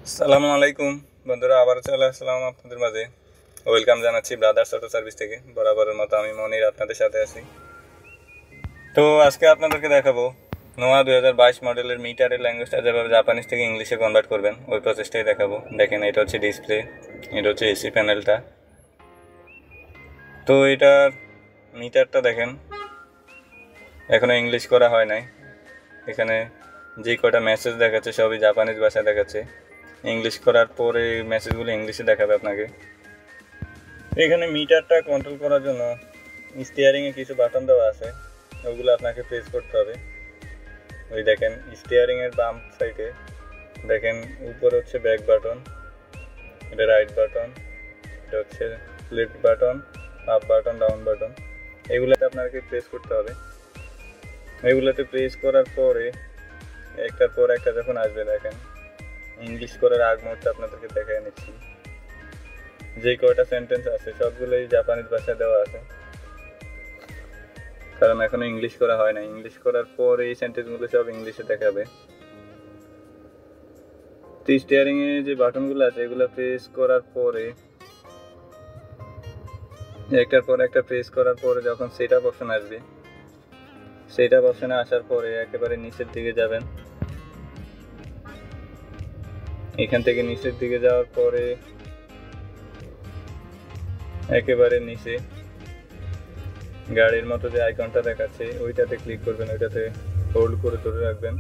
আসসালামু আলাইকুম বন্ধুরা, আবার চলে আসলাম আপনাদের মাঝে। ওয়েলকাম জানাচ্ছি ব্রাদার্স অটো সার্ভিস থেকে। বরাবরের মতো আমি মনির আপনাদের সাথে আছি। তো আজকে আপনাদেরকে দেখাবো নোয়া 2022 মডেলের মিটারের ল্যাঙ্গুয়েজটা যেভাবে জাপানিজ থেকে ইংলিশে কনভার্ট করবেন ওই প্রসেসটাই দেখাবো। দেখেন, এটা হচ্ছে ডিসপ্লে, এটা হচ্ছে এসি প্যানেলটা। তো এটার মিটারটা দেখেন, এখনও ইংলিশ করা হয় নাই। এখানে যে কটা মেসেজ দেখাচ্ছে সবই জাপানিজ ভাষায় দেখাচ্ছে। ইংলিশ করার পরে মেসেজগুলো ইংলিশে দেখাবে আপনাকে। এখানে মিটারটা কন্ট্রোল করার জন্য স্টিয়ারিংয়ে কিছু বাটন দেওয়া আছে, ওগুলো আপনাকে প্রেস করতে হবে। ওই দেখেন, স্টিয়ারিংয়ের বাম সাইডে দেখেন উপরে হচ্ছে ব্যাক বাটন, এটা রাইট বাটন, এটা হচ্ছে left button, up button, down button. এগুলোতে আপনাকে প্রেস করতে হবে। এগুলোতে প্রেস করার পরে একটার পর একটা যখন আসবে, দেখেন ইংলিশ করার আগ মুহূর্তে আপনাদেরকে দেখাই নিচ্ছি। যে কয়টা সেন্টেন্স আছে সবগুলোই জাপানিজ ভাষায় দেওয়া আছে, কারণ এখনো ইংলিশ করা হয় না। ইংলিশ করার পর এই সেন্টেন্সগুলো সব ইংলিশে দেখাবে। তো স্টিয়ারিং এ যে বাটনগুলো আছে এগুলো প্রেস করার পরে একটার পর একটা প্রেস করার পরে যখন সেটআপ অপশন আসবে, সেটআপ অপশনে আসার পরে একেবারে নিচের দিকে যাবেন। এখান থেকে নিচের দিকে যাওয়ার পরে একেবারে নিচে গাড়ির মতো যে আইকনটা দেখাচ্ছে ওইটাতে ক্লিক করবেন, ওইটাতে হোল্ড করে ধরে রাখবেন।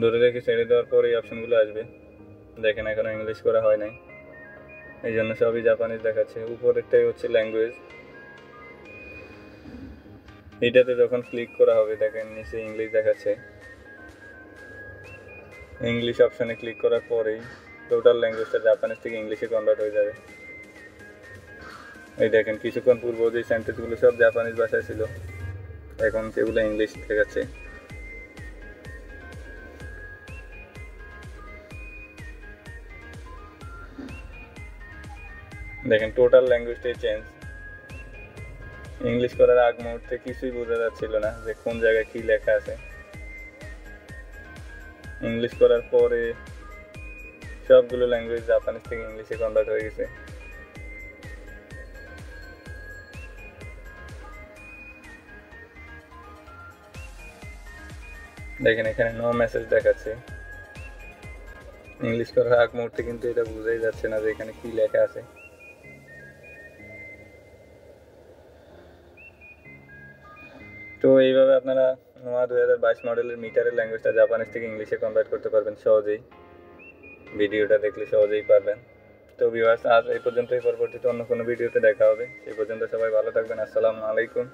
ধরে রেখে ছেড়ে দেওয়ার পরে এই অপশনগুলো আসবে। দেখেন এখনো ইংলিশ করা হয় নাই, এই জন্য সবই জাপানিজ দেখাচ্ছে। উপরেরটাই হচ্ছে ল্যাঙ্গুয়েজ। এটাতে যখন ক্লিক করা হবে দেখেন নিচে ইংলিশ দেখাচ্ছে। ইংলিশ অপশনে ক্লিক করার পরেই টোটাল ল্যাঙ্গুয়েজটা জাপানিজ থেকে ইংলিশে কনভার্ট হয়ে যাবে। এই দেখেন, কিছুক্ষণ পূর্ব যে সেন্টেন্সগুলো সব জাপানিজ ভাষায় ছিল এখন সেগুলো ইংলিশ দেখাচ্ছে। দেখেন টোটাল ল্যাঙ্গুয়েজটাই চেঞ্জ। ইংলিশ করার আগ মুহূর্তে কিছুই বোঝা যাচ্ছিল না যে কোন জায়গায় কি লেখা আছে। ইংলিশ করার পরে সবগুলো ল্যাঙ্গুয়েজ জাপানিজ থেকে ইংলিশে কনভার্ট হয়ে গেছে। দেখেন এখানে নো মেসেজ দেখাচ্ছে। ইংলিশ করার আগ মুহূর্তে কিন্তু এটা বোঝাই যাচ্ছে না যে এখানে কি লেখা আছে। তো এইভাবে আপনারা নোয়া 2022 মডেলের মিটারের ল্যাঙ্গুয়েজটা জাপানিজ থেকে ইংলিশে কনভার্ট করতে পারবেন সহজেই। ভিডিওটা দেখলে সহজেই পারবেন। তো ভিউয়ার্স, আজ এই পর্যন্তই। পরবর্তীতে অন্য কোনো ভিডিওতে দেখা হবে। সেই পর্যন্ত সবাই ভালো থাকবেন। আসসালামু আলাইকুম।